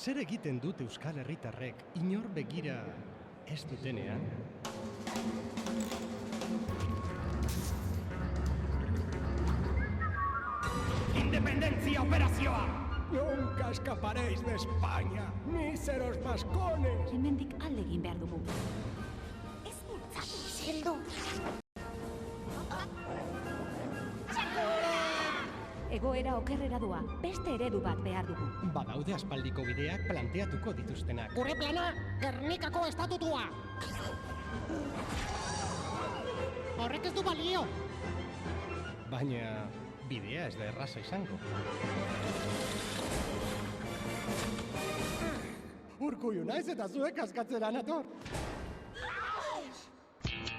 Zer egiten dut Euskal Herritarrek inor begira ez dutenean? ¡Independencia operazioa! Nunca escaparéis de España, míseros vascones! Hemendik alde egin behar dugu. Ez bultzatu, Isildu! Egoera okerrera doa, beste eredu bat behar dugu. Badaude aspaldiko bideak planteatuko dituztenak. Gure plana, Gernikako estatutua! Horrek ez du balio! Baina bidea ez da erraza izango. Urkullu naiz eta zuek askatzera nator!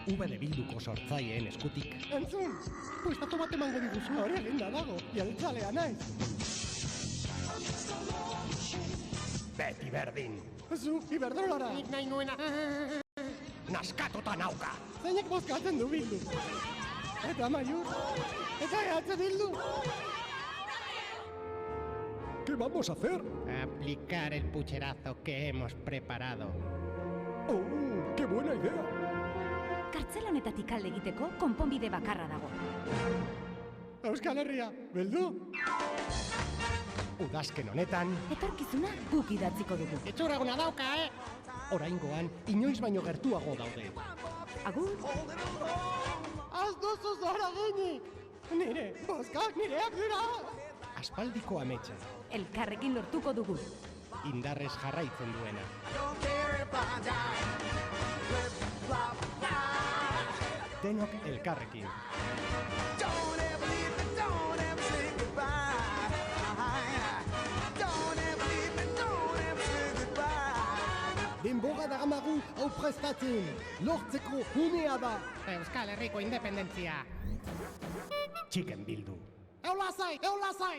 UBD Bilduko sortzaileen eskutik. Entzun! Puestatu bat emango diguzu, hori eginda dago, jeltzalea naiz! Beti berdin! Zu, Iberdrolara! Nik nahi nuena! Naskatuta nauka! Zeinek bozkatzen du Bildu? Eta Maiur? Eta EH Bildu? ¿Qué vamos a hacer? Aplicar el pucherazo que hemos preparado. ¡Oh, qué buena idea! Kartzela honetatik alde egiteko konponbide bakarra dago. Euskal Herria, bildu? Udazken honetan, Etorkizuna guk idatziko dugu. Itxuraguna dauka, oraingoan inoiz baino gertuago daude. Agur? Az duzu zora ginik! Nire, bozkak nireak dira! Aspaldiko ametsa, Elkarrekin lortuko dugu. indarrez jarraitzen duena. Denok elkarrekin. Denbora daramagu hau prestatzen, lortzeko unea da! Euskal Herriko independentzia! Txiken Bildu. Eulasai! Eulasai!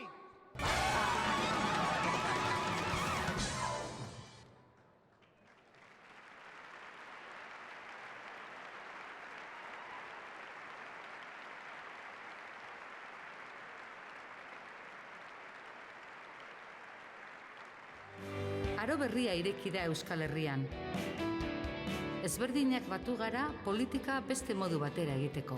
Aro berria ireki da Euskal Herrian. Ezberdinak batu gara politika beste modu batera egiteko.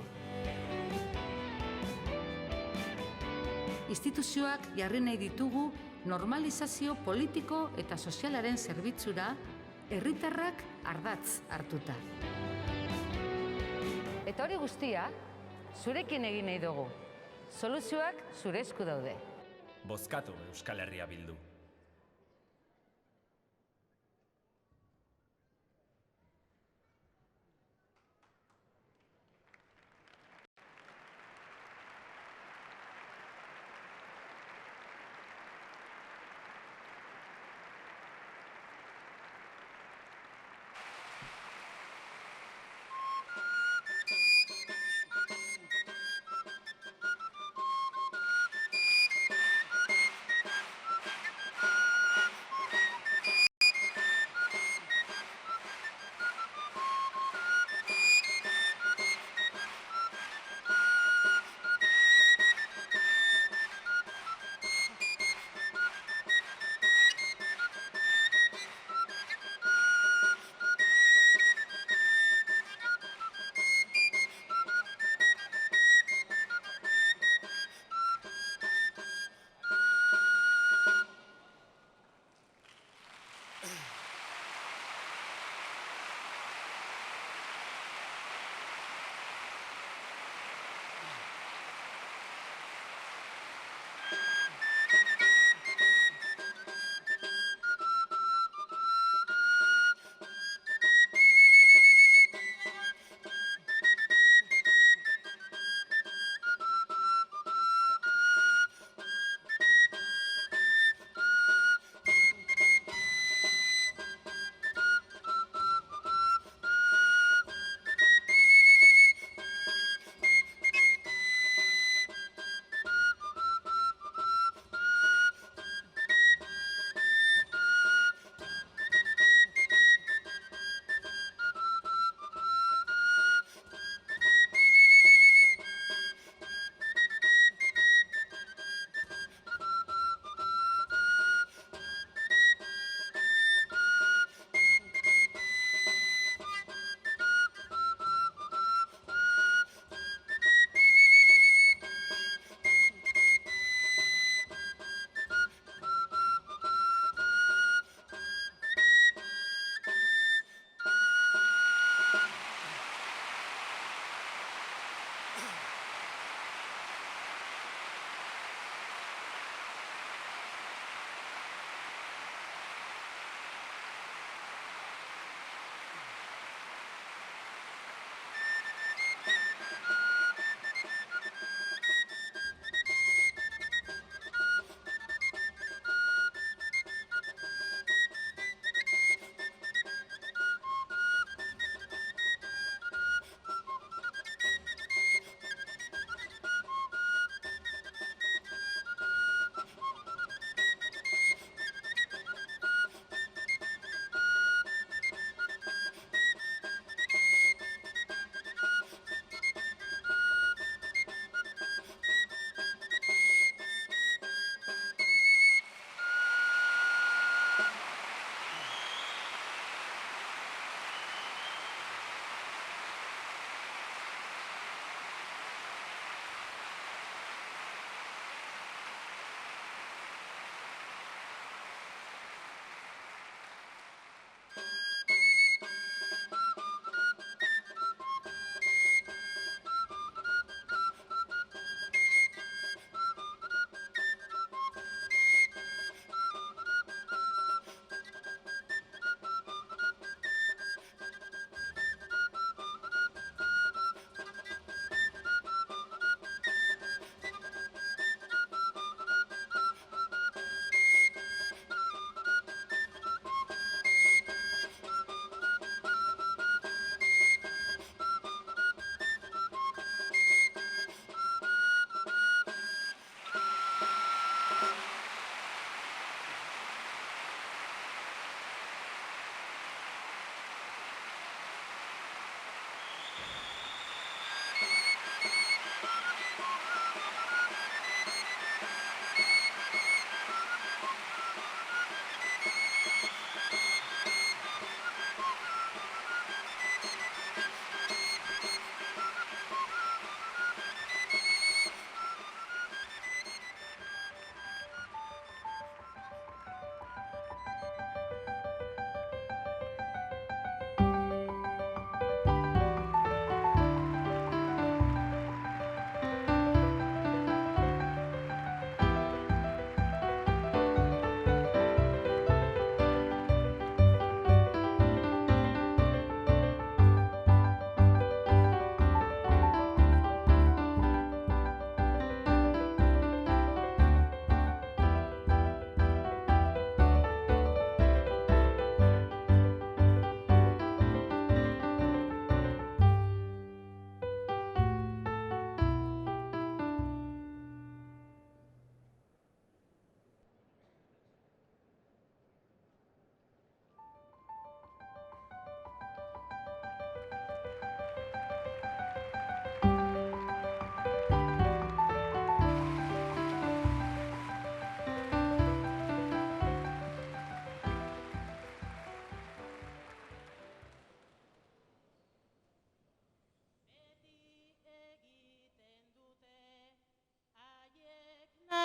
Instituzioak jarri nahi ditugu normalizazio politiko eta sozialaren zerbitzura herritarrak ardatz hartuta. Eta hori guztia, zurekin egin nahi dugu. Soluzioak zure esku daude. Bozkatu Euskal Herria Bildu.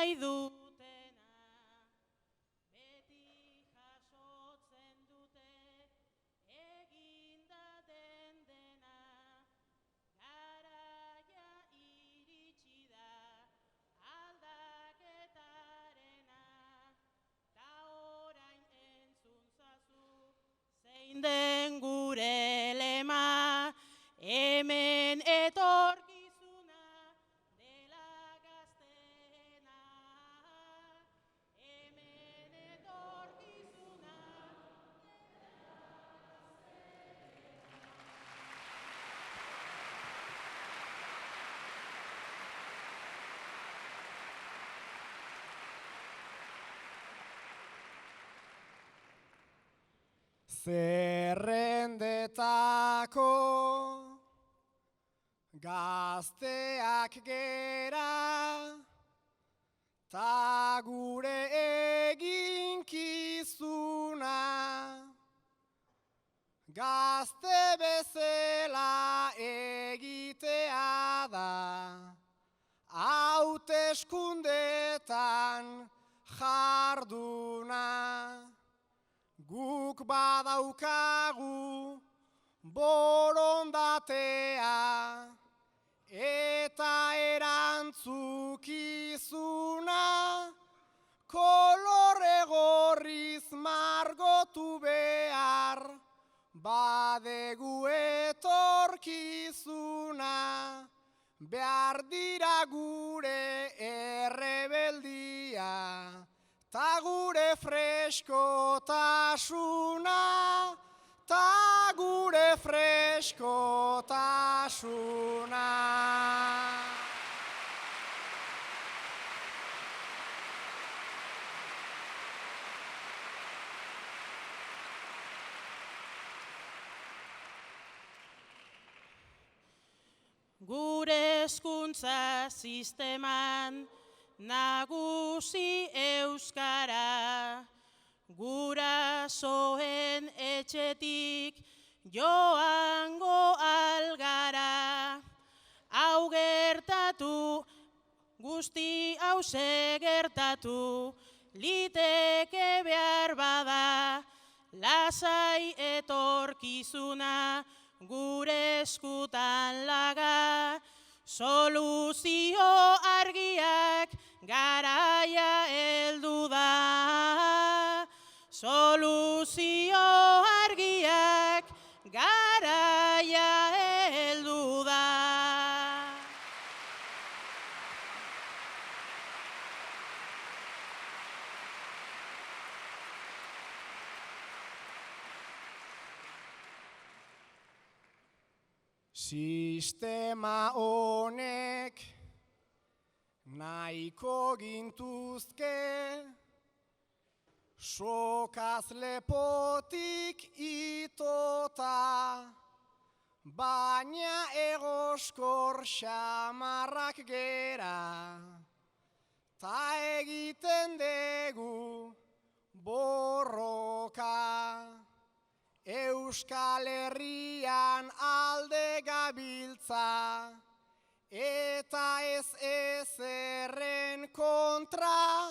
nahi dutena, beti jasotzen dute, eginda den dena, garaia iritsi da, aldaketarena, ta orain entzun zazu, zein den gure lema, hemen etorkizuna dela gazteena, hemen etorkizuna dela gazteena. Zerrendetako gazteak gera, ta gure eginkizuna, gazte bezala egitea da, hauteskundetan jarduna. Guk badaukagu borondatea eta erantzukizuna, kolore gorriz margotu behar badegu etorkizuna, behar dira gure errebeldia ta gure freskotasuna, ta gure freskotasuna. Gure hezkuntza sisteman nagusi euskara, gurasoen etxetik joango algara. Hau gertatu, guzti hause gertatu, liteke behar bada, lasai etorkizuna gure eskutan laga. Soluzio argiak garaia heldu da. Soluzio argiak garaia heldu da. Sistema honek nahiko gintuzke, sokaz lepotik itota, baina egoskor xamarrak gera, ta egiten degu borroka. Euskal Herrian alde gabiltza, eta ez ezerren kontra,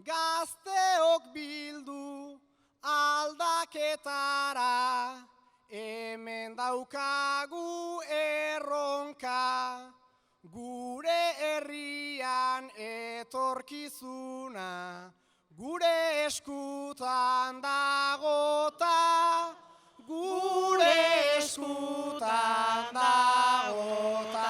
gazteok bildu aldaketara, hemen daukagu erronka, gure herrian etorkizuna, gure eskutan dagota, gure eskutan dagota.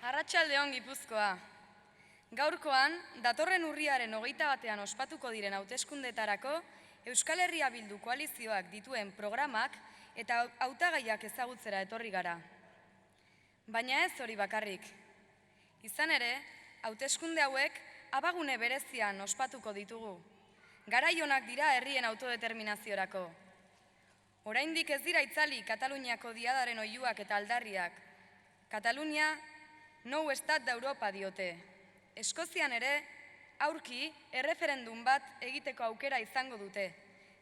Arratsaldeon Gipuzkoa. Gaurkoan, datorren urriaren 21 ospatuko diren hauteskundeetarako Euskal Herria Bildu koalizioak dituen programak eta hautagaiak ezagutzera etorri gara. Baina ez hori bakarrik. Izan ere, hauteskunde hauek abagune berezian ospatuko ditugu. Garai onak dira herrien autodeterminaziorako. Oraindik ez dira itzali Kataluniako diadaren oihuak eta aldarriak. Katalunia, nou estat da Europa diote. Eskozian ere, aurki erreferendum bat egiteko aukera izango dute.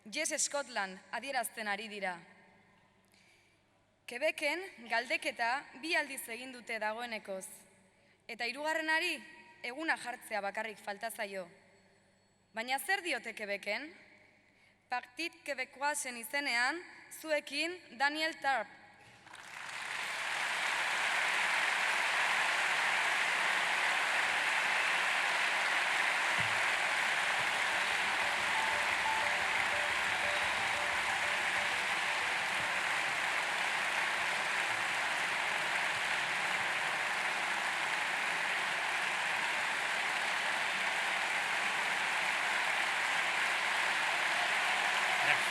Yes Scotland adierazten ari dira. Quebecen galdeketa 2 aldiz egin dute dagoenekoz. Eta 3. eguna jartzea bakarrik falta zaio. Baina zer diote Quebecen? Partit Québécoisen izenean, zuekin Daniel Tarp.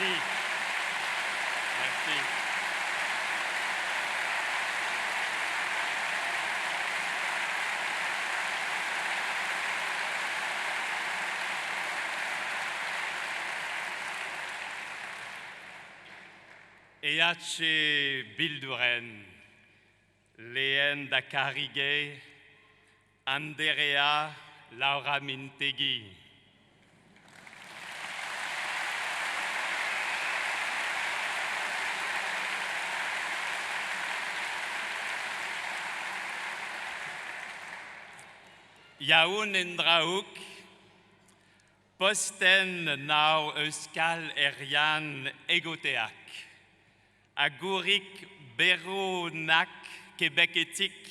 Merci. Merci. EH Bilduren, lehen dakarige, Andrea Laura Mintegi. Jaun endrauk, posten nau euskal herrian egoteak. Agurik beronak Quebeketik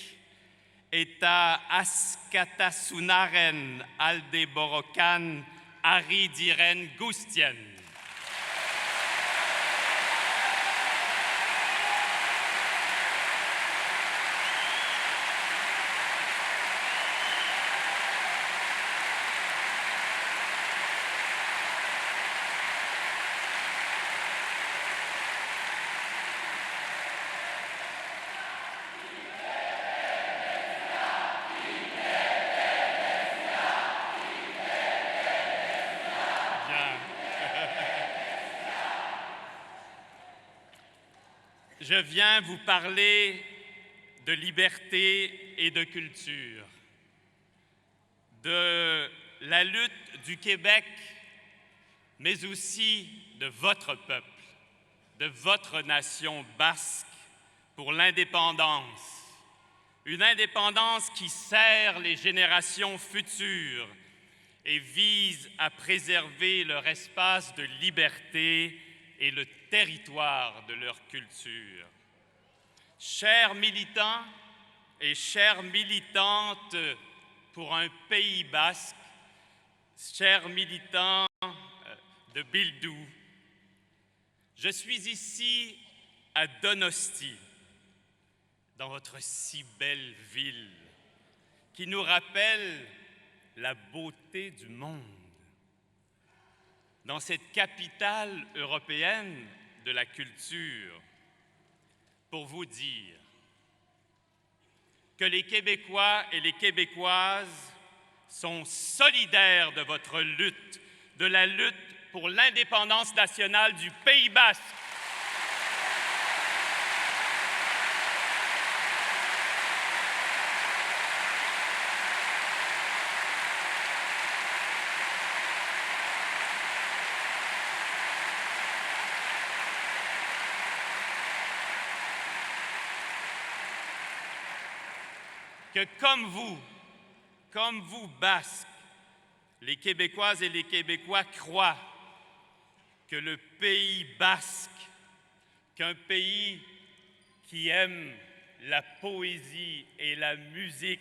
eta askatasunaren alde borrokan ari diren guztien. Je viens vous parler de liberté et de culture, de la lutte du Québec, mais aussi de votre peuple, de votre nation basque pour l'indépendance. Une indépendance qui sert les générations futures et vise à préserver leur espace de liberté et le territoire de leur culture. Chers militants et chères militantes pour un pays basque, chers militants de Bildu, je suis ici à Donosti, dans votre si belle ville, qui nous rappelle la beauté du monde. Dans cette capitale européenne de la culture, pour vous dire que les Québécois et les Québécoises sont solidaires de votre lutte, de la lutte pour l'indépendance nationale du Pays basque. Que comme vous Basques, les Québécoises et les Québécois croient que le pays basque, qu'un pays qui aime la poésie et la musique,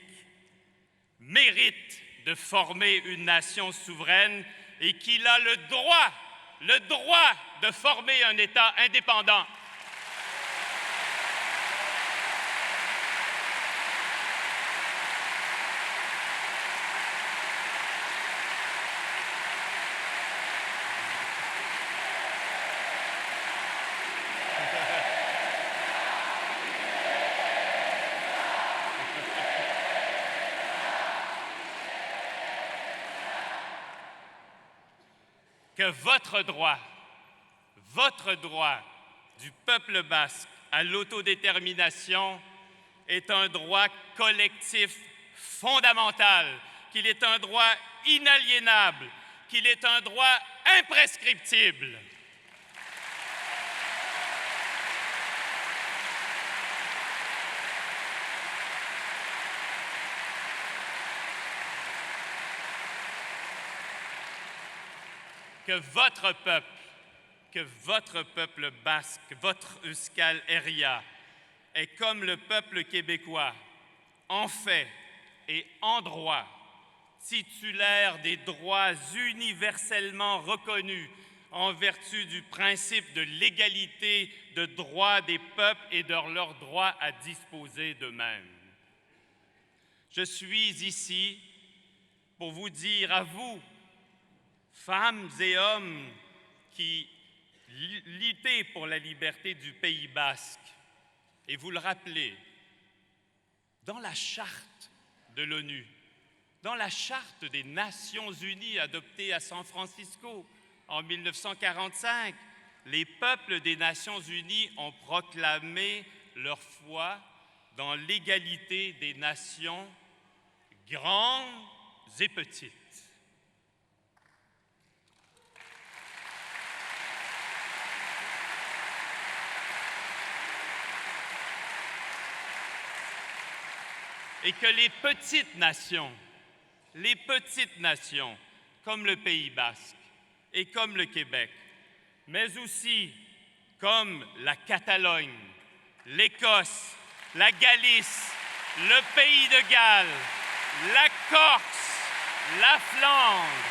mérite de former une nation souveraine et qu'il a le droit de former un État indépendant. que votre droit du peuple basque à l'autodétermination est un droit collectif fondamental, qu'il est un droit inaliénable, qu'il est un droit imprescriptible. Que votre peuple basque, votre Euskal Herria, est comme le peuple québécois, en fait et en droit, titulaire des droits universellement reconnus en vertu du principe de l'égalité de droit des peuples et de leur droit à disposer d'eux-mêmes. Je suis ici pour vous dire à vous, femmes et hommes qui luttaient pour la liberté du Pays basque, et vous le rappelez, dans la charte de l'ONU, dans la charte des Nations Unies adoptée à San Francisco en 1945, les peuples des Nations Unies ont proclamé leur foi dans l'égalité des nations grandes et petites. Et que les petites nations, comme le Pays basque et comme le Québec, mais aussi comme la Catalogne, l'Écosse, la Galice, le Pays de Galles, la Corse, la Flandre,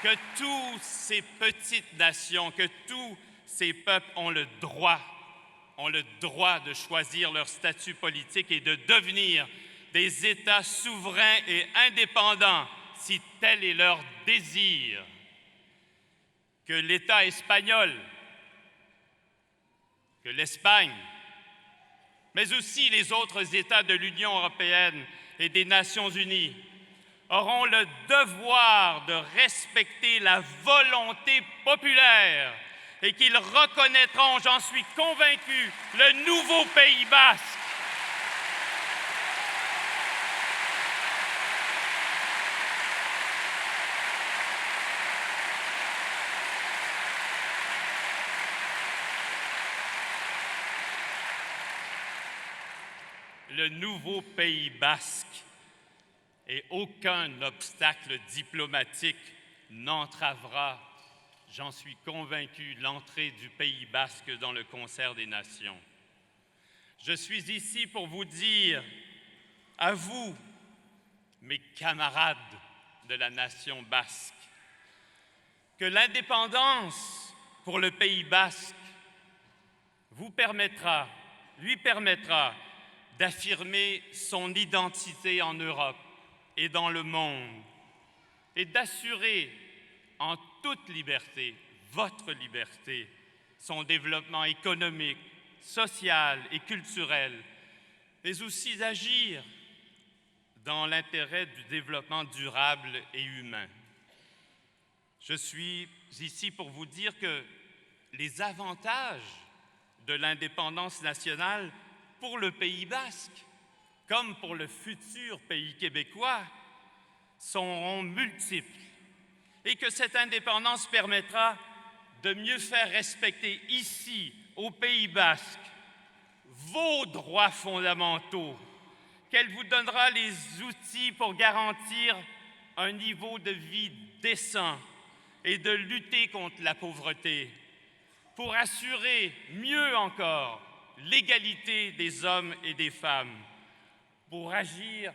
que toutes ces petites nations, que tous ces peuples ont le droit de choisir leur statut politique et de devenir des États souverains et indépendants, si tel est leur désir. Que l'État espagnol, que l'Espagne, mais aussi les autres États de l'Union européenne et des Nations unies, auront le devoir de respecter la volonté populaire et qu'ils reconnaîtront, j'en suis convaincu, le nouveau Pays basque. Le nouveau Pays basque. Et aucun obstacle diplomatique n'entravera, j'en suis convaincu, l'entrée du Pays basque dans le concert des nations. Je suis ici pour vous dire, à vous, mes camarades de la nation basque, que l'indépendance pour le Pays basque lui permettra d'affirmer son identité en Europe et dans le monde, et d'assurer en toute liberté, votre liberté, son développement économique, social et culturel, mais aussi d'agir dans l'intérêt du développement durable et humain. Je suis ici pour vous dire que les avantages de l'indépendance nationale pour le Pays basque, comme pour le futur pays québécois, seront multiples et que cette indépendance permettra de mieux faire respecter ici, au Pays basque, vos droits fondamentaux, qu'elle vous donnera les outils pour garantir un niveau de vie décent et de lutter contre la pauvreté, pour assurer mieux encore l'égalité des hommes et des femmes, pour agir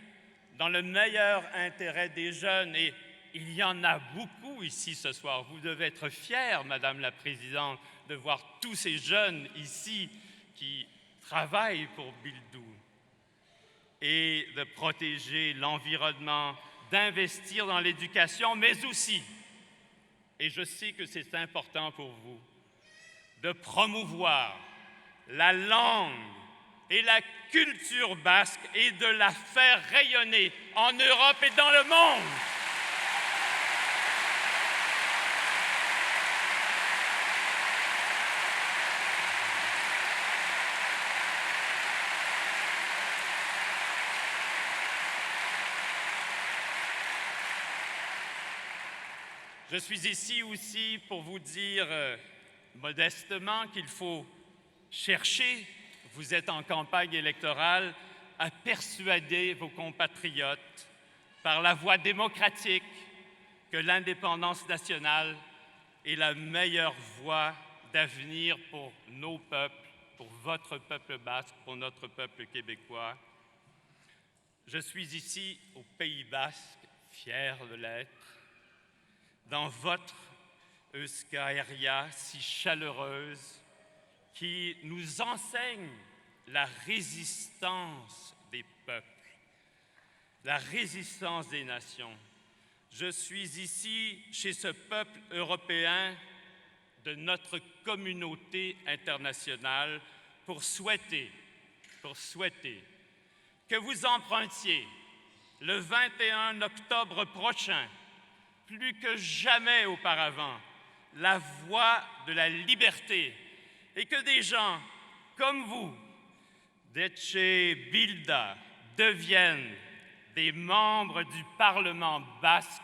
dans le meilleur intérêt des jeunes. Et il y en a beaucoup ici ce soir. Vous devez être fiers, Madame la Présidente, de voir tous ces jeunes ici qui travaillent pour Bildou. Et de protéger l'environnement, d'investir dans l'éducation, mais aussi, et je sais que c'est important pour vous, de promouvoir la langue et la culture basque et de la faire rayonner en Europe et dans le monde. Je suis ici aussi pour vous dire modestement qu'il faut chercher, vous êtes en campagne électorale, à persuader vos compatriotes par la voie démocratique que l'indépendance nationale est la meilleure voie d'avenir pour nos peuples, pour votre peuple basque, pour notre peuple québécois. Je suis ici au Pays basque, fier de l'être, dans votre Euskaria si chaleureuse qui nous enseigne la résistance des peuples, la résistance des nations. Je suis ici chez ce peuple européen de notre communauté internationale pour souhaiter que vous empruntiez le 21 octobre prochain, plus que jamais auparavant, la voie de la liberté et que des gens comme vous, Détché Bilda, deviennent des membres du Parlement basque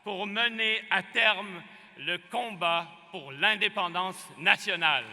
pour mener à terme le combat pour l'indépendance nationale.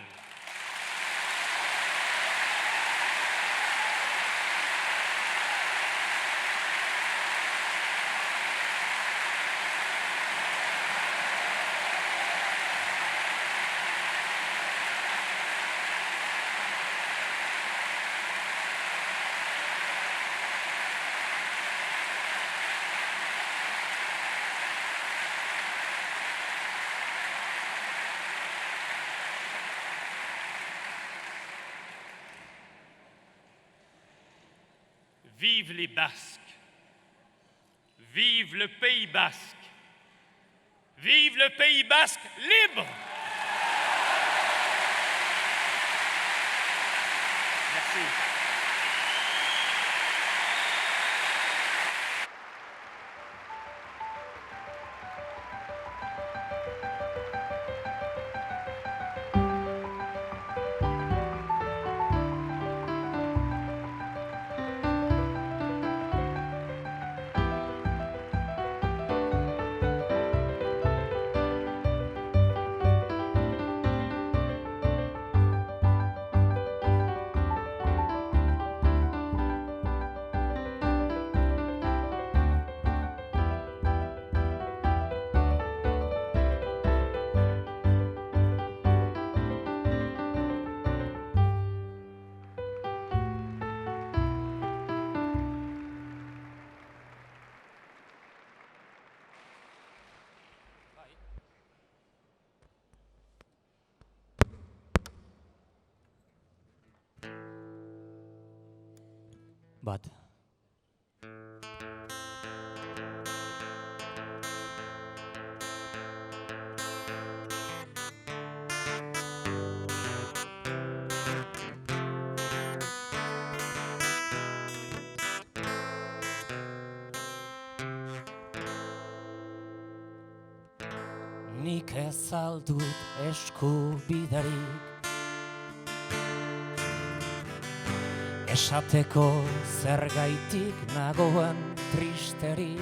Vive les Basques, vive le Pays basque, vive le Pays basque libre! Merci. Bat. Nik ez aldut eskubiderik esateko zergaitik nagoen tristerik,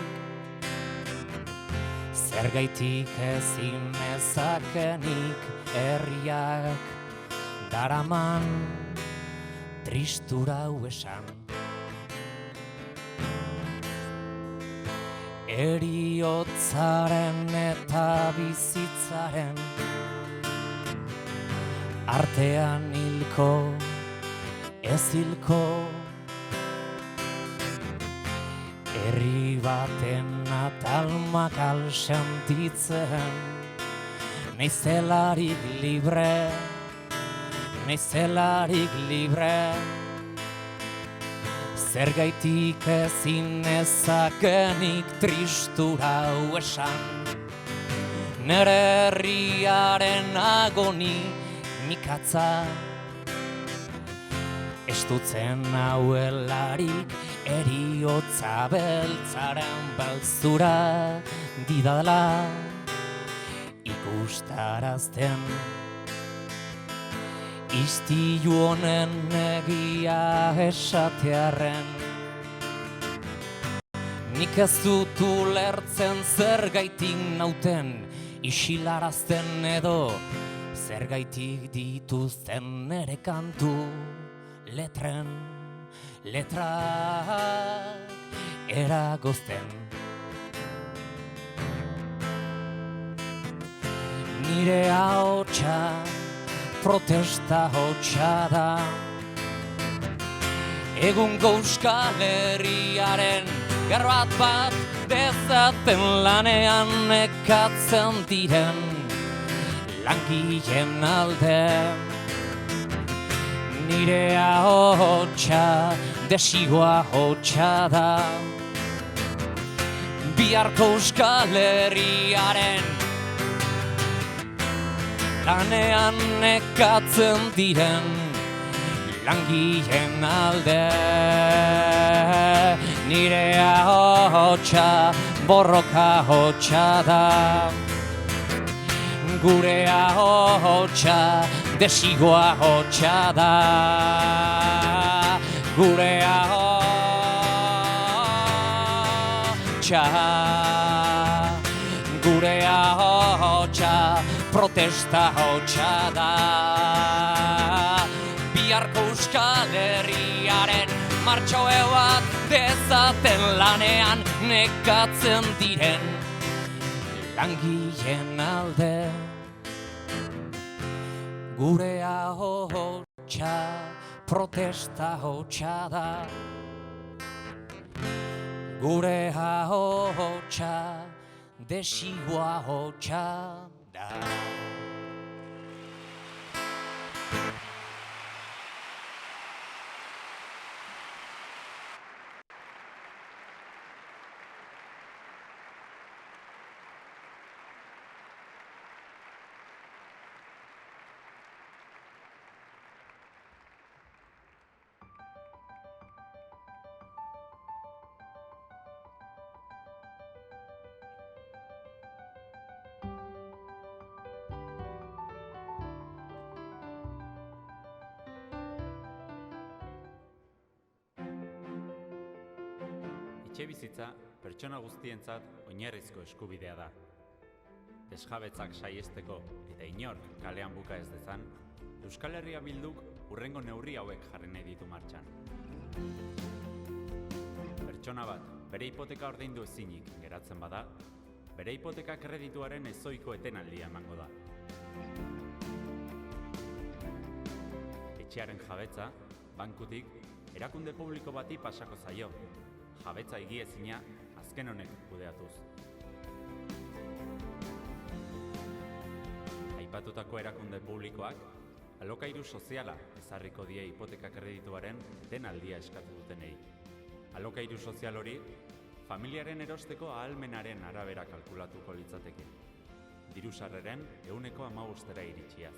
zergaitik ezin ezakenik herriak daraman tristura hau esan. Eriotzaren eta bizitzaren artean hilko ez hilko, herri baten atal makal sentitzen, naizelarik libre, naizelarik libre, zergaitik ezin ezakenik tristura hau esan, nere herriaren agoni mikatza, estutzen hauelarik eriotza beltzaren beltzura didala ikustarazten istilu honen egia esatearren nik ez dut ulertzen zergaitik nauten isilarazten edo zergaitik dituzten nere kantu letrak eragozten nire ahotsa protesta hotsa da egungo Euskal Herriaren garbat bat dezaten lanean nekatzen diren langileen alde nire ahotsa desigoa hotsa da biharko Euskal Herriaren lanean nekatzen diren langileen alde nire ahotsa borroka hotsa da gure ahotsa desigoa hotsa da gure ahotsa protesta hotsa da biharko Euskal Herriaren martxoe bat dezaten lanean nekatzen diren langileen alde gure ahotsa protesta hotsa da gure ahotsa desigoa hotsa da Etxebizitza pertsona guztientzat oinarrizko eskubidea da. Desjabetzak saihesteko eta inor kalean buka ez dezan, Euskal Herria Bilduk hurrengo neurri hauek jarri nahi ditu martxan. Pertsona bat bere hipoteka ordaindu ezinik geratzen bada, bere hipoteka kredituaren ezohiko etenaldia emango da. Etxearen jabetza, bankutik, erakunde publiko bati pasako zaio, jabetza higiezina azken honek kudeatuz. Aipatutako erakunde publikoak, alokairu soziala ezarriko die hipoteka kredituaren etenaldia eskatu dutenei. Alokairu sozial hori, familiaren erosteko ahalmenaren arabera kalkulatuko litzateke. Diru-sarreren 15% iritsiaz.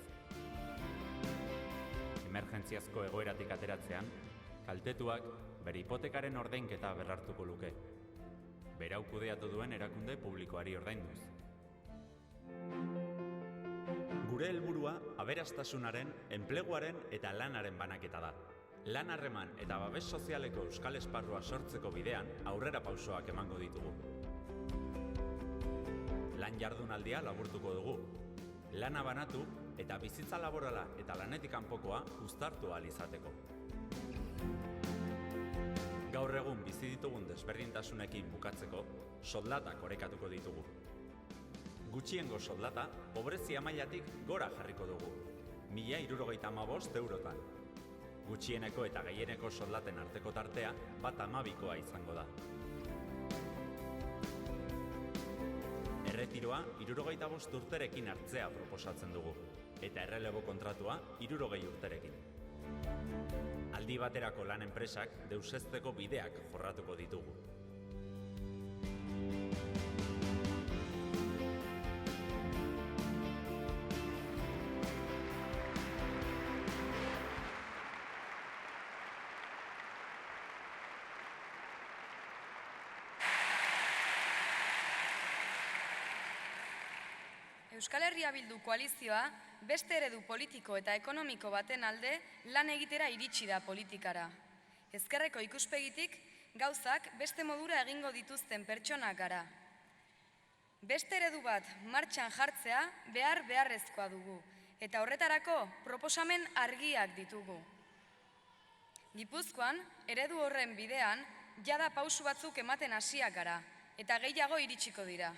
Emergentziazko egoeratik ateratzean, kaltetuak bere hipotekaren ordainketa berrartuko luke. Berau kudeatu duen erakunde publikoari ordainduz. Gure helburua aberastasunaren, enpleguaren eta lanaren banaketa da. Lan harreman eta babes sozialeko euskal esparrua sortzeko bidean aurrera pausoak emango ditugu. Lan jardunaldia laburtuko dugu. Lana banatu eta bizitza laborala eta lanetik kanpokoa uztartu ahal izateko. Gaur egun bizi ditugun desberdintasunekin bukatzeko, soldatak orekatuko ditugu. Gutxiengo soldata, pobrezia mailatik gora jarriko dugu, 1.065 eurotan. Gutxieneko eta gehieneko soldaten arteko tartea 1,12 izango da. Erretiroa 65 urterekin hartzea proposatzen dugu, eta errelebo kontratua 60 urterekin. Aldi baterako lan enpresak deusezteko bideak jorratuko ditugu. Euskal Herria Bildu koalizioa beste eredu politiko eta ekonomiko baten alde lan egitera iritsi da politikara. Ezkerreko ikuspegitik gauzak beste modura egingo dituzten pertsonak gara. Beste eredu bat martxan jartzea beharrezkoa dugu, eta horretarako proposamen argiak ditugu. Gipuzkoan, eredu horren bidean, jada pausu batzuk ematen hasiak gara, eta gehiago iritsiko dira.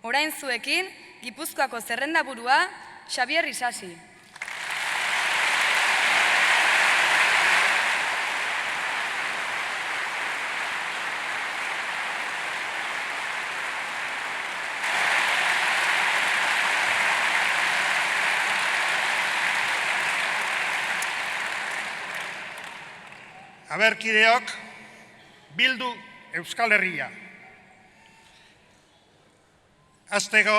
Orain zuekin, Gipuzkoako zerrendaburua, Xabier Isasi. Aberkideok, Bildu Euskal Herria. Azteko,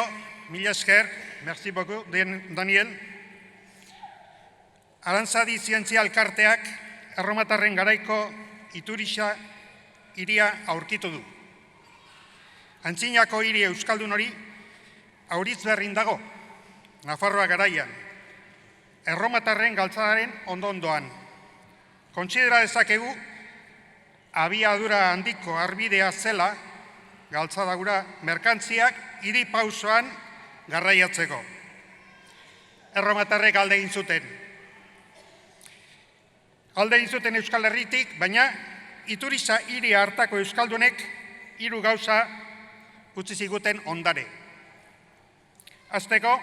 mila esker, merci beaucoup, Daniel. Arantzadi Zientzia Elkarteak Erromatarren garaiko Iturixa hiria aurkitu du. Antzinako hiri euskaldun hori Auritz berrin dago, Nafarroa garaian, Erromatarren galtzadaren ondoan. Kontsidera dezakegu, abiadura handiko arbidea zela, galtzadagura merkantziak hiri pausoan garraiatzeko. Erromatarrek alde egin zuten. Alde egin zuten Euskal Herritik, baina Iturixa hiria hartako euskaldunek 3 gauza utzi ziguten ondare. Hasteko,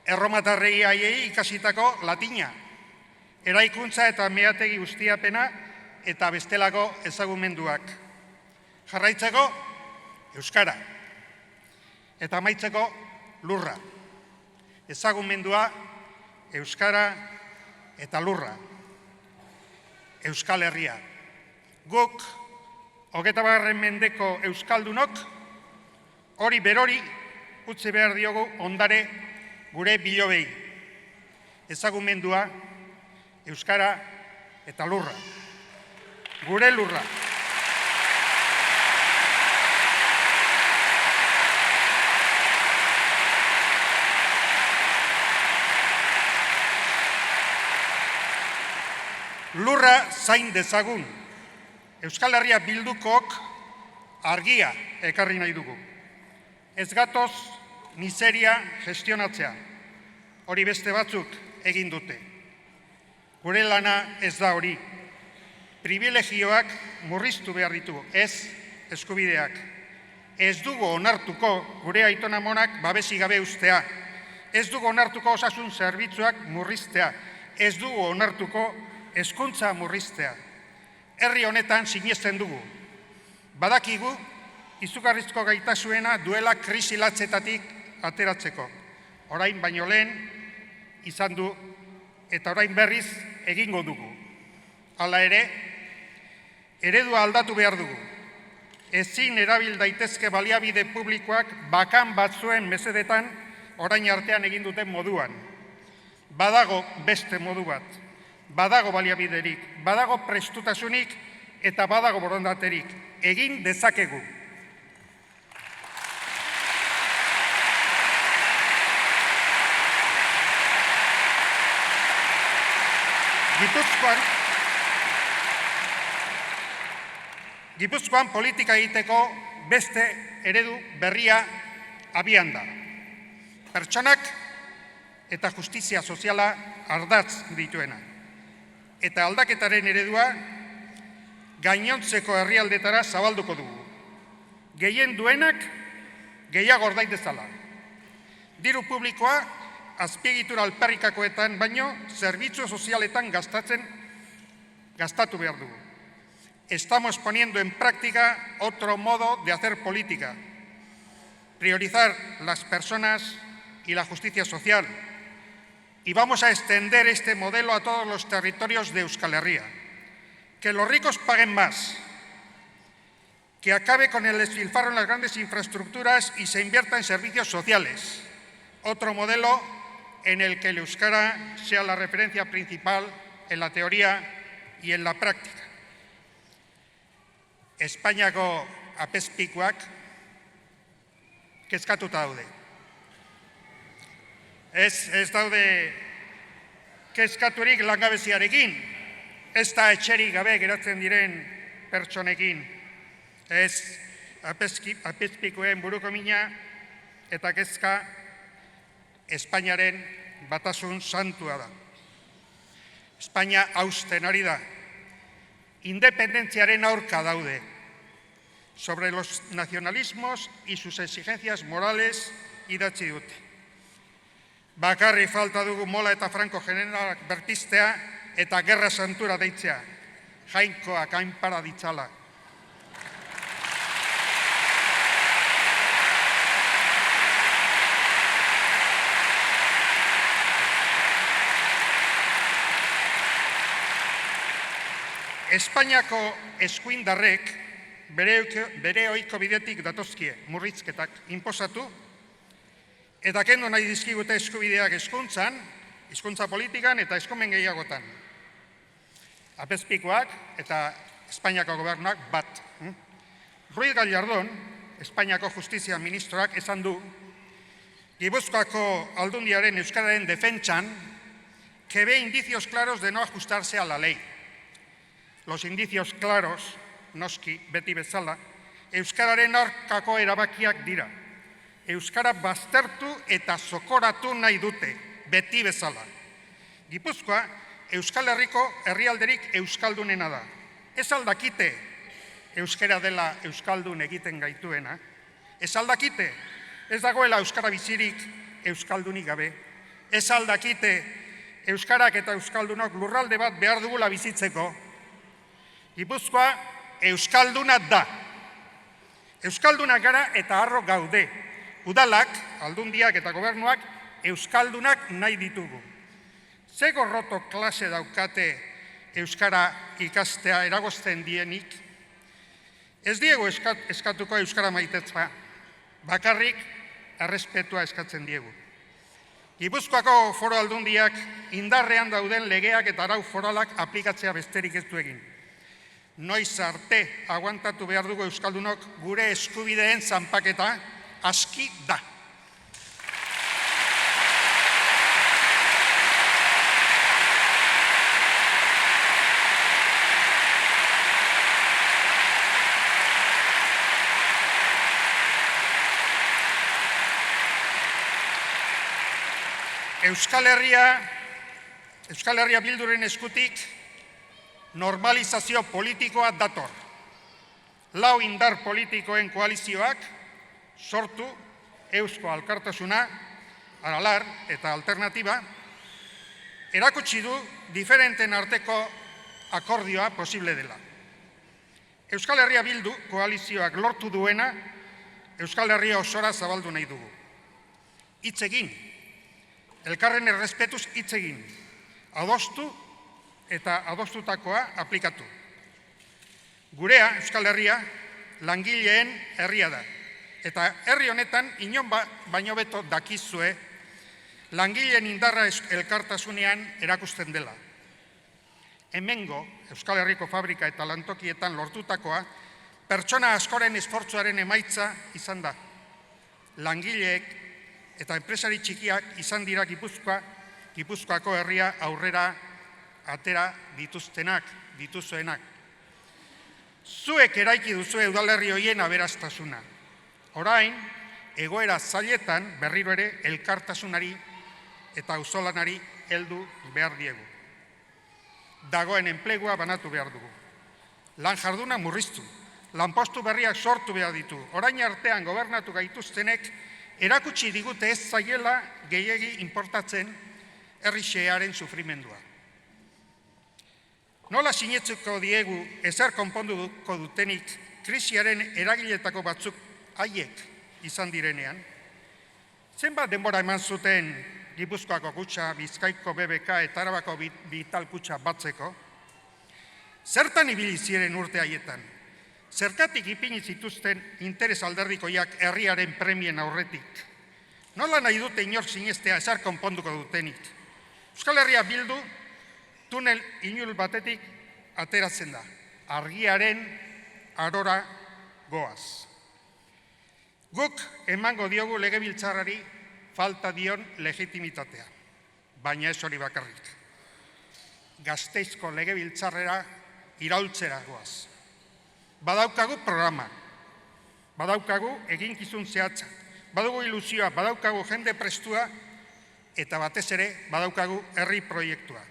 erromatarrei haiei ikasitako latina, eraikuntza eta meategi ustiapena eta bestelako ezagumenduak. Jarraitzeko, euskara. Eta amaitzeko, lurra. Ezagumendua, euskara eta lurra. Euskal Herria. Guk, 21. mendeko euskaldunok, hori berori utzi behar diogu ondare gure bilobei. Ezagumendua, euskara eta lurra. Gure lurra. Lurra zain dezagun. Euskal Herria Bildukook argia ekarri nahi dugu. Ez gatoz miseria gestionatzea. Hori beste batzuk egin dute. Gure lana ez da hori. Privilegioak murriztu behar ditugu, ez eskubideak. Ez dugu onartuko gure aitonamonak babesi gabe ustea. Ez dugu onartuko osasun zerbitzuak murriztea. Ez dugu onartuko hezkuntza murriztea. Herri honetan sinesten dugu. Badakigu, izugarrizko gaitasuena duela krisi latzetatik ateratzeko. Orain baino lehen izan du eta orain berriz egingo dugu. Hala ere, eredua aldatu behar dugu. Ezin erabil daitezke baliabide publikoak bakan batzuen mesedetan orain artean egin duten moduan. Badago beste modu bat. Badago baliabiderik, badago prestutasunik eta badago borondaterik. Egin dezakegu. Gipuzkoan politika egiteko beste eredu berria abian da. Pertsonak eta justizia soziala ardatz dituena. Eta aldaketaren eredua gainontzeko herrialdetara zabalduko dugu. Gehien duenak gehiago ordain dezala. Diru publikoa azpiegitura alperrikakoetan baino zerbitzu sozialetan gastatu behar dugu. Estamos poniendo en práctica otro modo de hacer política. Priorizar las personas y la justicia social. Y vamos a extender este modelo a todos los territorios de Euskal Herria. Que los ricos paguen más. Que acabe con el despilfarro en las grandes infraestructuras y se invierta en servicios sociales. Otro modelo en el que el euskara sea la referencia principal en la teoría y en la práctica. Espainiako apezpikuak kezkatuta daude. Ez daude kezkaturik langabeziarekin, ez da etxerik gabe geratzen diren pertsonekin, ez apezpikuen buruko mina eta kezka Espainiaren batasun santua da. Espainia hausten ari da, independentziaren aurka daude. Sobre los nacionalismos y sus exigencias morales idatzi dute. Bakarri falta dugu Mola eta Franco generalak berpiztea eta gerra santura deitzea. Jainkoak hainpara ditzala. Espainiako eskuindarrek bere ohiko bidetik datozkie murrizketak inposatu eta kendu nahi dizkigute eskubideak hezkuntzan, hizkuntza politikan eta eskumen gehiagotan. Apezpikuak eta Espainiako gobernuak bat. Ruiz Gallardón, Espainiako justizia ministroak esan du, Gipuzkoako aldundiaren euskararen defentsan, que ve indicios claros de no ajustarse a la ley. Los indicios claros, noski, beti bezala, euskararen aurkako erabakiak dira. Euskara baztertu eta zokoratu nahi dute, beti bezala. Gipuzkoa, Euskal Herriko herrialderik euskaldunena da. Ez aldakite euskara dela euskaldun egiten gaituena. Ez aldakite ez dagoela euskara bizirik euskaldunik gabe. Ez aldakite euskarak eta euskaldunok lurralde bat behar dugula bizitzeko. Gipuzkoa euskalduna da. Euskaldunak gara eta harro gaude. Udalak, aldundiak eta gobernuak euskaldunak nahi ditugu. Ze gorroto klase daukate euskara ikastea eragozten dienik? Ez diegu eskatuko euskara maitetza, bakarrik errespetua eskatzen diegu. Gipuzkoako foro aldundiak indarrean dauden legeak eta arau foralak aplikatzea besterik ez du egin. Noiz arte aguantatu behar dugu euskaldunok gure eskubideen zanpaketa aski da. Euskal Herria Bilduren eskutik normalizazio politikoa dator. Lau indar politikoen koalizioak sortu Eusko Alkartasuna, Aralar eta Alternatiba, erakutsi du diferenten arteko akordioa posible dela. Euskal Herria Bildu koalizioak lortu duena Euskal Herria osora zabaldu nahi dugu. Hitz egin, elkarren errespetuz hitz egin, adostu eta adostutakoa aplikatu. Gurea, Euskal Herria, langileen herria da. Eta herri honetan, inon baino beto dakizue, langileen indarra elkartasunean erakusten dela. Hemengo, Euskal Herriko fabrika eta lantokietan lortutakoa, pertsona askoren esfortzuaren emaitza izan da. Langileek eta enpresari txikiak izan dira Gipuzkoako herria aurrera atera dituzuenak. Zuek eraiki duzue udalerri horien aberastasuna. Orain, egoera zailetan berriro ere elkartasunari eta auzolanari heldu behar diegu. Dagoen enplegua banatu behar dugu. Lan jarduna murriztu, lanpostu berriak sortu behar ditu. Orain artean gobernatu gaituztenek erakutsi digute ez zaiela gehiegi inportatzen herri xehearen sufrimendua. Nola sinetzuko diegu ezer konponduko dutenik krisiaren eragiletako batzuk haiek izan direnean? Zenbat denbora eman zuten Gipuzkoako kutxa, Bizkaiko BBK eta Arabako Vital kutxa batzeko? Zertan ibili ziren urte haietan? Zergatik ipini zituzten interes alderdikoiak herriaren premien aurretik? Nola nahi dute inor sinestea ezer konponduko dutenik? Euskal Herria Bildu tunel inul batetik ateratzen da. Argiaren arora goaz. Guk emango diogu legebiltzarrari falta dion legitimitatea. Baina ez hori bakarrik. Gasteizko legebiltzarrera iraultzera goaz. Badaukagu programa, badaukagu eginkizun zehatza, badugu ilusioa, badaukagu jende prestua, eta batez ere badaukagu herri proiektua.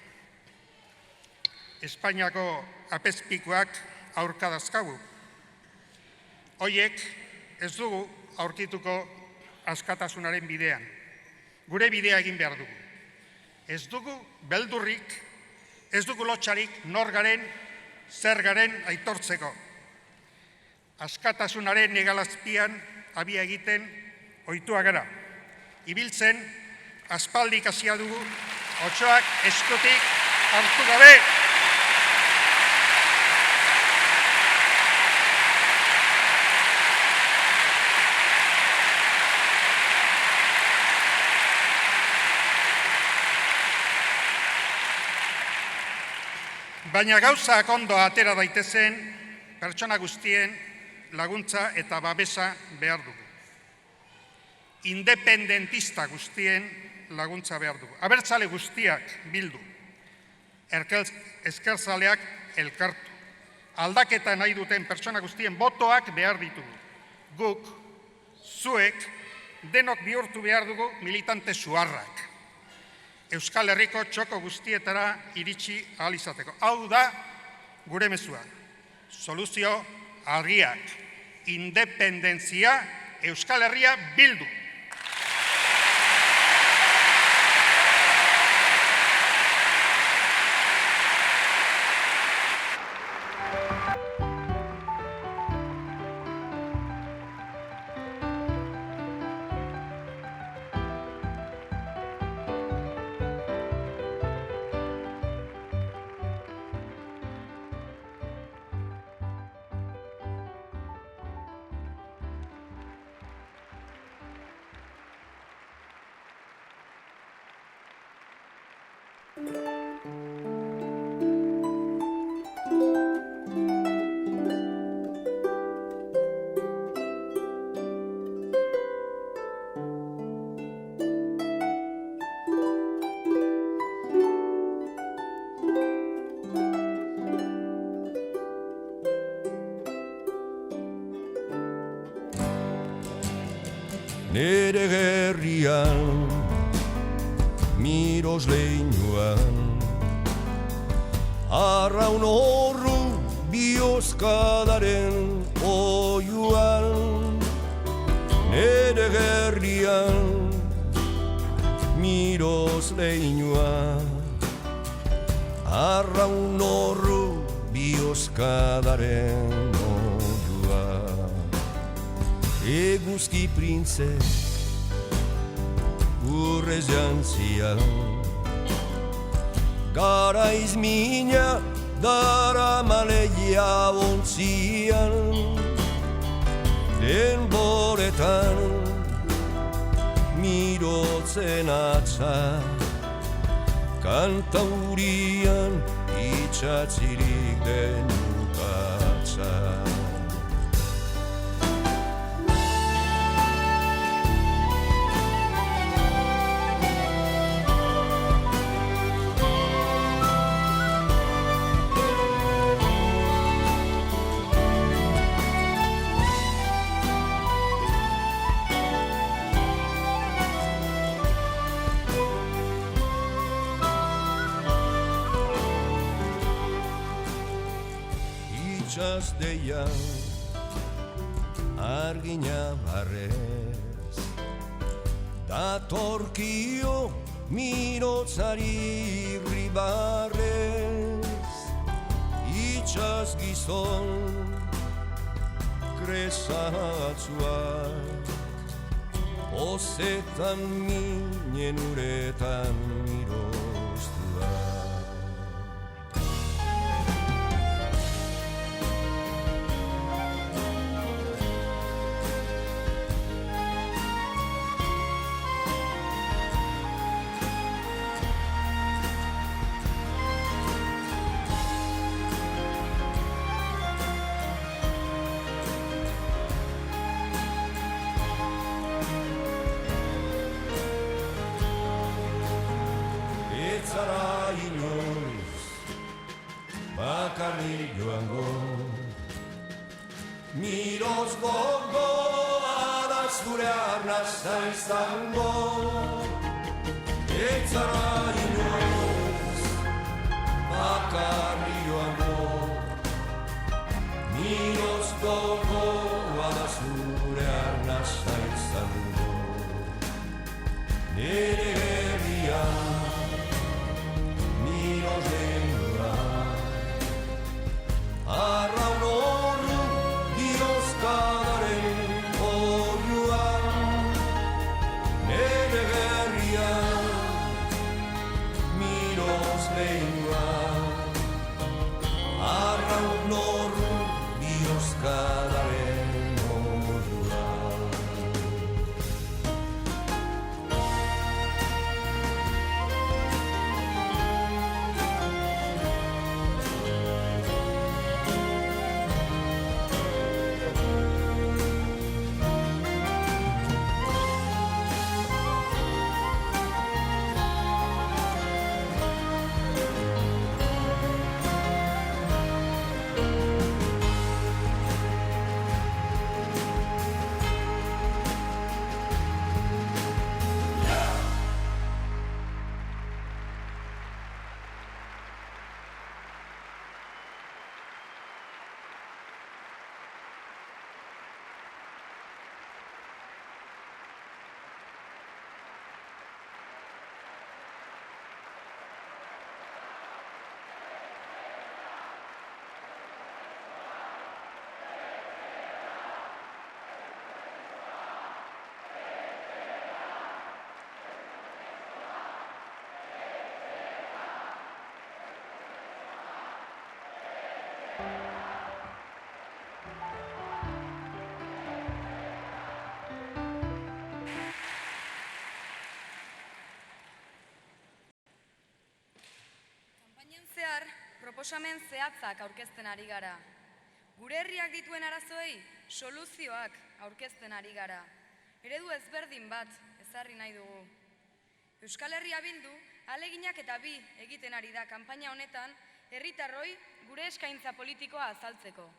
Espainiako apezpikuak aurka dazkagu. Hoiek ez dugu aurkituko askatasunaren bidean. Gure bidea egin behar dugu. Ez dugu beldurrik, ez dugu lotxarik nor garen, zer garen aitortzeko. Askatasunaren egalazpian abia egiten ohitua gara. Ibiltzen, aspaldik hasia dugu, otsoak eskutik hartu gabe. Baina gauzak ondo atera daitezen, pertsona guztien laguntza eta babesa behar dugu. Independentista guztien laguntza behar dugu. Abertzale guztiak bildu. Ezkerzaleak elkartu. Aldaketa nahi duten pertsona guztien botoak behar ditugu. Guk, zuek, denok bihurtu behar dugu militante zuharrak. Euskal Herriko txoko guztietara iritsi ahal izateko. Hau da gure mezua. Soluzio argiak. Independentzia, Euskal Herria bildu. Nere gerrian, miros leinuan, arraun horru bihozkadaren oiuan. Nere gerrian, miros leinuan, arraun horru bihozkadaren eguzki printze urrez jantzian, garaiz mina dara maleia ontzian, denboretan mirotzen atza, kantaurian itxatzirik denukatza. Deian argina barrez, datorkio mirotzari ribarrez, itxaz gizon kresatzuak, ozetan minen uretan miroztuak. Inoz gogoa da zure arnazta izango, etzara inoz bakarri joango. Inoz gogoa da zure arnazta izango, nire herrian inoz denura. Arraun horru biozkadaren oiuan, nire herrian inoz denura. Arraun horru biozkadaren oiuan. Zehar, proposamen zehatzak aurkezten ari gara. Gure herriak dituen arazoei soluzioak aurkezten ari gara. Eredu ezberdin bat ezarri nahi dugu. Euskal Herria Bildu ahaleginak eta bi egiten ari da kanpaina honetan herritarroi gure eskaintza politikoa azaltzeko.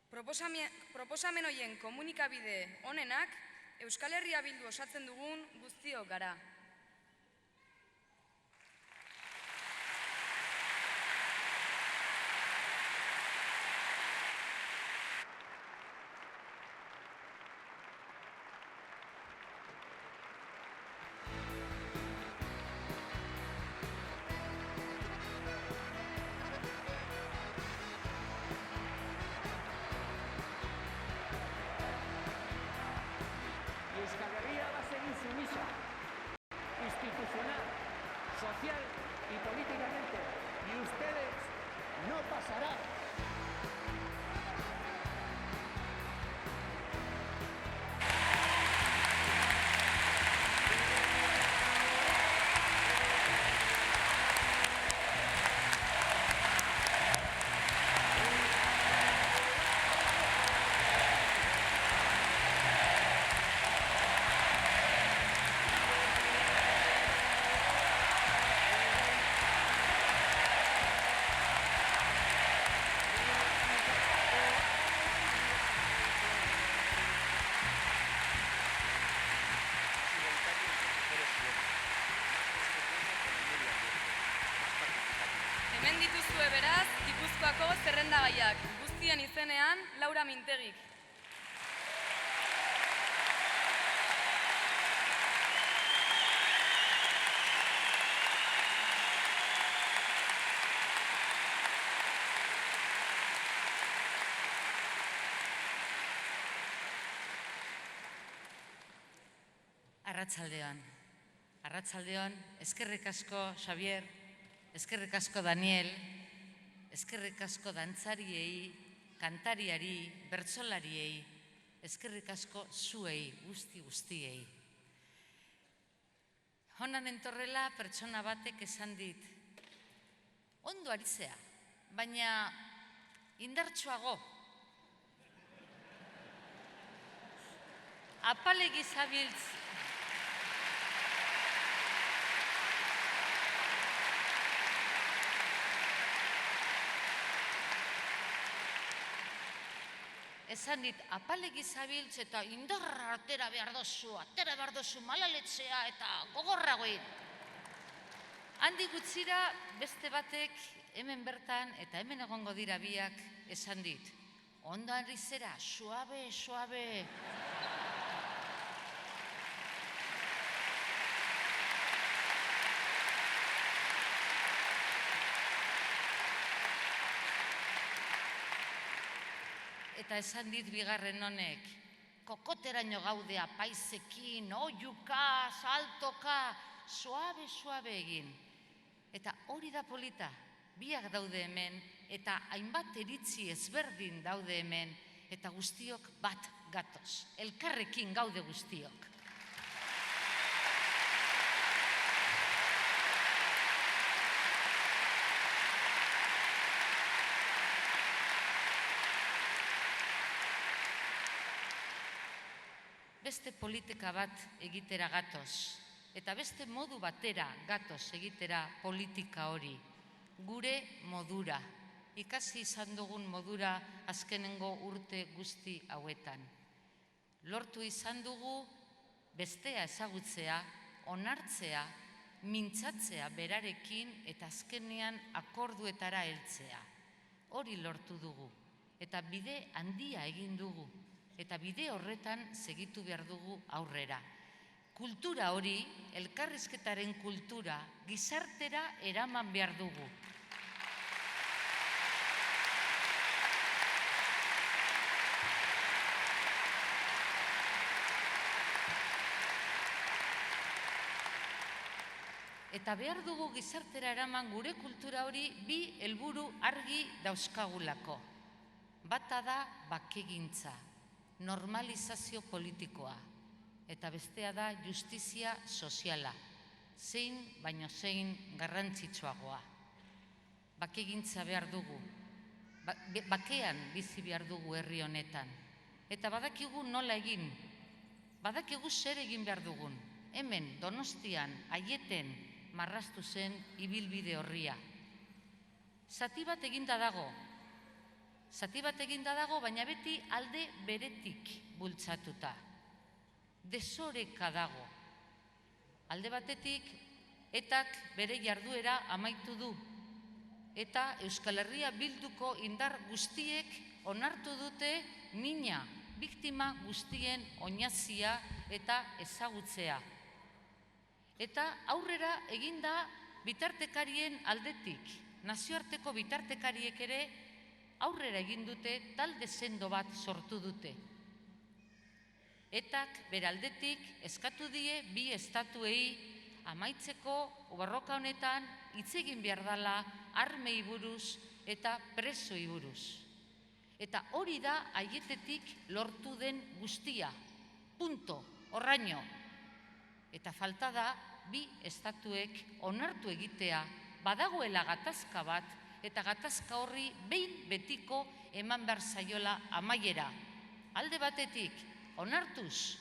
Proposamen horien komunikabide onenak Euskal Herria Bildu osatzen dugun guztiok gara. Euskal Herria va a seguir sumisa, institucional, social y políticamente. Y ustedes no pasarán. Hemen dituzue beraz, Gipuzkoako zerrendagaiak, guztien izenean, Laura Mintegik. Arratsaldeon, eskerrik asko Xavier, eskerrik asko Daniel, eskerrik asko dantzariei, kantariari, bertsolariei, eskerrik asko zuei, guztiei. Honan entorrela pertsona batek esan dit, ondo ari zea, baina indartsuago. Apalegi zabiltz. esan dit, apalegi zabiltz eta indarra atera behar dozu malaletzea eta gogorragoin. Handik gutzira beste batek hemen bertan eta hemen egongo dira biak esan dit. Ondo ari zera, suabe. Eta esan dit bigarren honek, kokoteraino gaudea paizekin, oiuka, saltoka, suabe egin. Eta hori da polita, biak daude hemen, eta hainbat iritzi ezberdin daude hemen, eta guztiok bat gatoz, elkarrekin gaude guztiok. Beste politika bat egitera gatoz, eta beste modu batera gatoz egitera politika hori, gure modura, ikasi izan dugun modura azkenengo urte guzti hauetan. Lortu izan dugu bestea ezagutzea, onartzea, mintzatzea berarekin eta azkenean akorduetara heltzea. Hori lortu dugu, eta bide handia egin dugu. Eta bide horretan segitu behar dugu aurrera. Kultura hori, elkarrizketaren kultura, gizartera eraman behar dugu. Eta behar dugu gizartera eraman gure kultura hori bi helburu argi dauzkagulako. Bata da bakegintza, normalizazio politikoa, eta bestea da justizia soziala, zein baino zein garrantzitsuagoa. Bakegintza behar dugu, bakean bizi behar dugu herri honetan, eta badakigu nola egin, badakigu zer egin behar dugun, hemen Donostian, Aieten marraztu zen ibilbide horria. Zati bat eginda dago, baina beti alde beretik bultzatuta. Desoreka dago. Alde batetik, etak bere jarduera amaitu du. Eta Euskal Herria Bilduko indar guztiek onartu dute mina, biktima guztien oinazia eta ezagutzea. Eta aurrera eginda bitartekarien aldetik, nazioarteko bitartekariek ere aurrera egin dute, talde sendo bat sortu dute. Etak beraldetik eskatu die bi estatuei amaitzeko borroka honetan hitz egin behar dela armei buruz eta presoi buruz. Eta hori da Aietetik lortu den guztia. Punto, horraino. Eta falta da bi estatuek onartu egitea badagoela gatazka bat, eta gatazka horri behin betiko eman behar zaiola amaiera. Alde batetik, onartuz,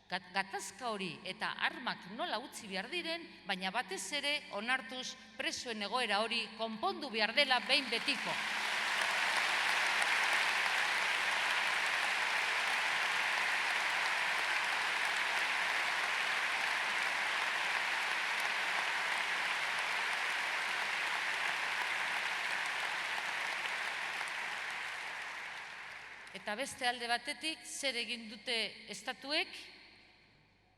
gatazka hori eta armak nola utzi behar diren, baina batez ere onartuz presoen egoera hori konpondu behar dela behin betiko. Eta beste alde batetik, zer egin dute estatuek?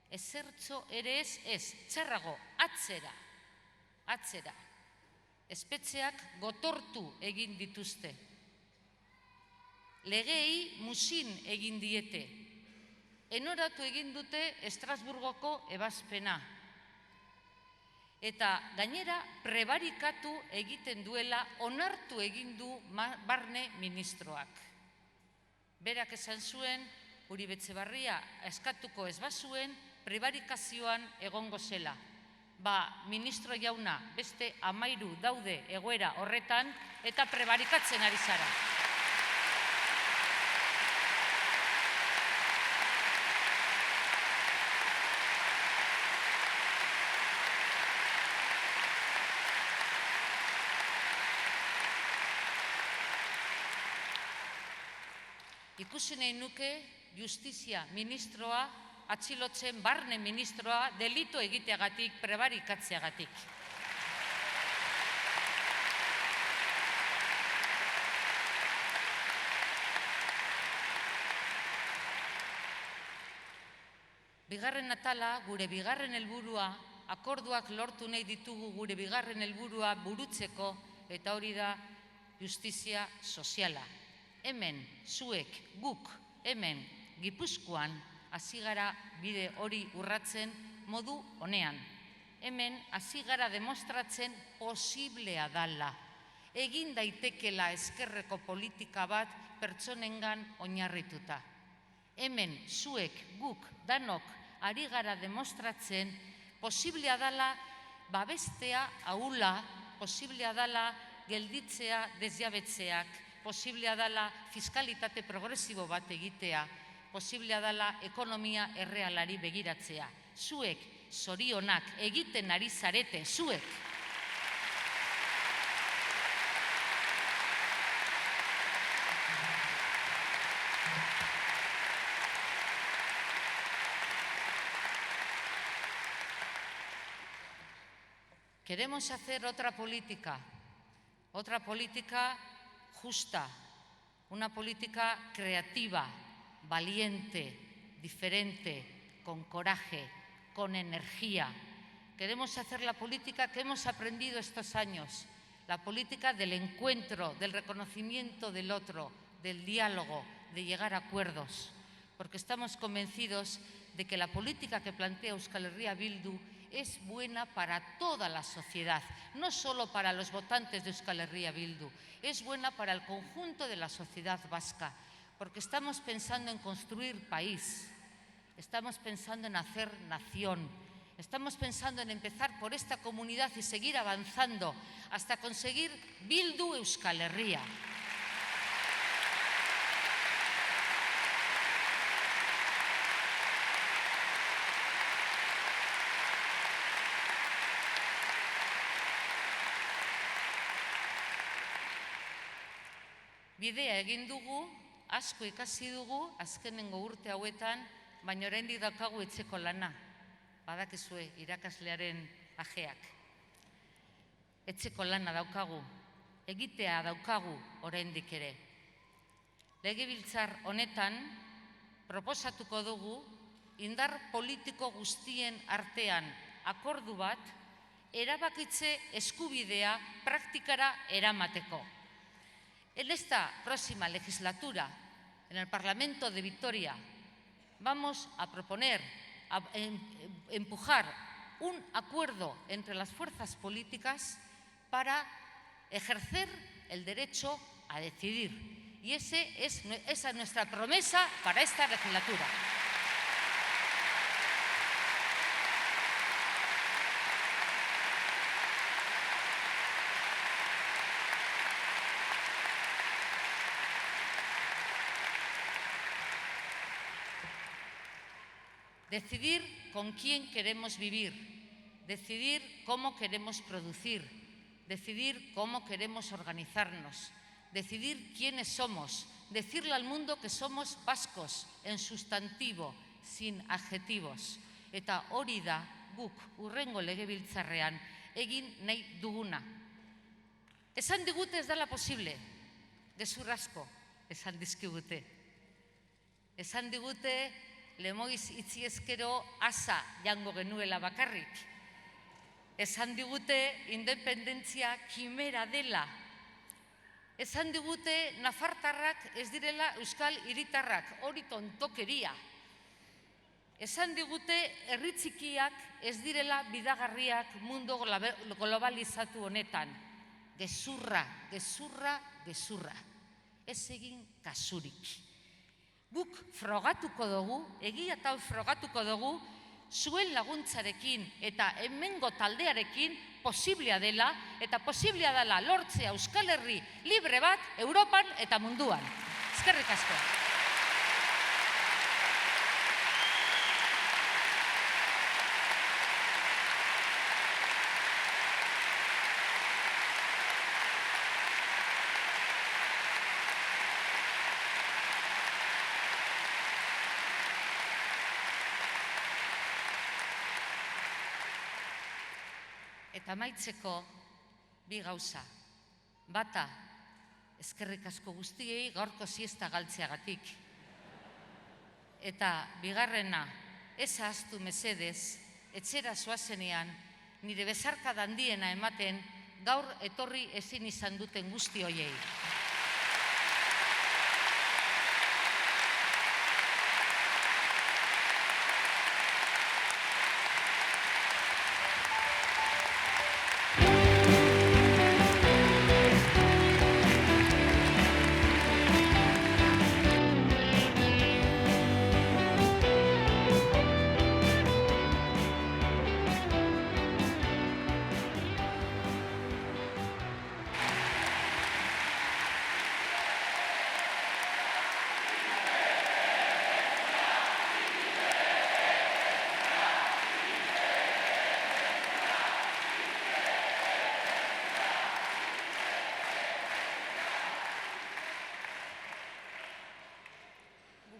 Ezertxo ere ez, txarrago, atzera. Espetxeak gotortu egin dituzte. Legei musin egin diete. Enoratu egin dute Estrasburgoko ebazpena. Eta gainera prebarikatu egiten duela onartu egin du barne ministroak. Berak esan zuen, Uribe Etxebarria eskatuko ez bazuen, prebarikazioan egongo zela. Ministro jauna, beste 13 daude egoera horretan, eta prebarikatzen ari zara. ikusi nahi nuke justizia ministroa atxilotzen barne ministroa delitu egiteagatik, prebarikatzeagatik. Bigarren atala, gure bigarren helburua, akorduak lortu nahi ditugu gure bigarren helburua burutzeko, eta hori da justizia soziala. Hemen, zuek, guk, hemen, Gipuzkoan, hasi gara bide hori urratzen modu honean. Hemen, hasi gara demostratzen posiblea dala. Egin daitekela ezkerreko politika bat pertsonengan oinarrituta. Hemen, zuek, guk, danok, ari gara demostratzen posiblea dala babestea ahula, posiblea dala gelditzea desjabetzeak, posiblea dala fiskalitate progresibo bat egitea, posiblea dela ekonomia errealari begiratzea. Zuek, zorionak, egiten ari zarete, zuek. Queremos hacer otra política justa, una política creativa, valiente, diferente, con coraje, con energía. Queremos hacer la política que hemos aprendido estos años, la política del encuentro, del reconocimiento del otro, del diálogo, de llegar a acuerdos, porque estamos convencidos de que la política que plantea Euskal Herria Bildu es buena para toda la sociedad, no solo para los votantes de Euskal Herria Bildu, es buena para el conjunto de la sociedad vasca, porque estamos pensando en construir país, estamos pensando en hacer nación, estamos pensando en empezar por esta comunidad y seguir avanzando hasta conseguir Bildu Euskal Herria. Bidea egin dugu, asko ikasi dugu, azkenengo urte hauetan, baina oraindik daukagu etxeko lana. Badakizue irakaslearen ajeak. Etxeko lana daukagu, egitea daukagu oraindik ere. Legebiltzar honetan proposatuko dugu indar politiko guztien artean akordu bat erabakitze eskubidea praktikara eramateko. En esta próxima legislatura, en el Parlamento de Vitoria, vamos a proponer, a empujar un acuerdo entre las fuerzas políticas para ejercer el derecho a decidir. Y esa es nuestra promesa para esta legislatura. Decidir con quién queremos vivir, decidir cómo queremos producir, decidir cómo queremos organizarnos, decidir quiénes somos, decirle al mundo que somos vascos en sustantivo, sin adjetivos. Eta hori da guk hurrengo legebiltzarrean egin nahi duguna. Esan digute ez dela posible, gezur asko esan dizkigute. Esan digute Lemoiz itzi ezkero asa jango genuela bakarrik. Esan digute independentzia kimera dela. Esan digute nafartarrak ez direla euskal hiritarrak, hori tontokeria. Esan digute herri txikiak ez direla bidagarriak mundu globalizatu honetan. Gezurra, gezurra, gezurra. Ez egin kasurik. Guk frogatuko dugu, egia eta frogatuko dugu, zuen laguntzarekin eta hemengo taldearekin posiblea dela, eta posiblea dela lortzea Euskal Herri libre bat Europan eta munduan. Eskerrik asko. Eta amaitzeko bi gauza. Bata, eskerrik asko guztiei gaurko siesta galtzeagatik. Eta bigarrena, ez ahaztu mesedez, etxera zoazenean, nire bezarkada handiena ematen gaur etorri ezin izan duten guzti hoiei.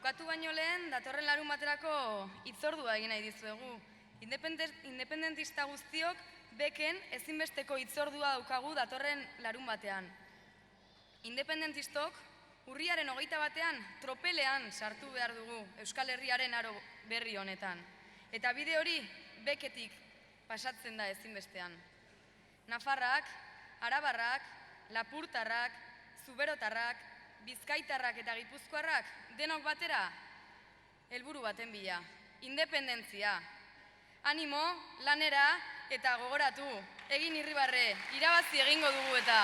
Bukatu baino lehen, datorren larunbaterako hitzordua egin nahi dizuegu. Independentista guztiok beken ezinbesteko hitzordua daukagu datorren larunbatean. Independentistok urriaren 21ean tropelean sartu behar dugu Euskal Herriaren aro berri honetan. Eta bide hori beketik pasatzen da ezinbestean. Nafarrak, Arabarrak, Lapurtarrak, Zuberotarrak, Bizkaitarrak eta Gipuzkoarrak denok batera helburu baten bila, independentzia. Animo, lanera eta gogoratu, egin irribarre, irabazi egingo dugu eta.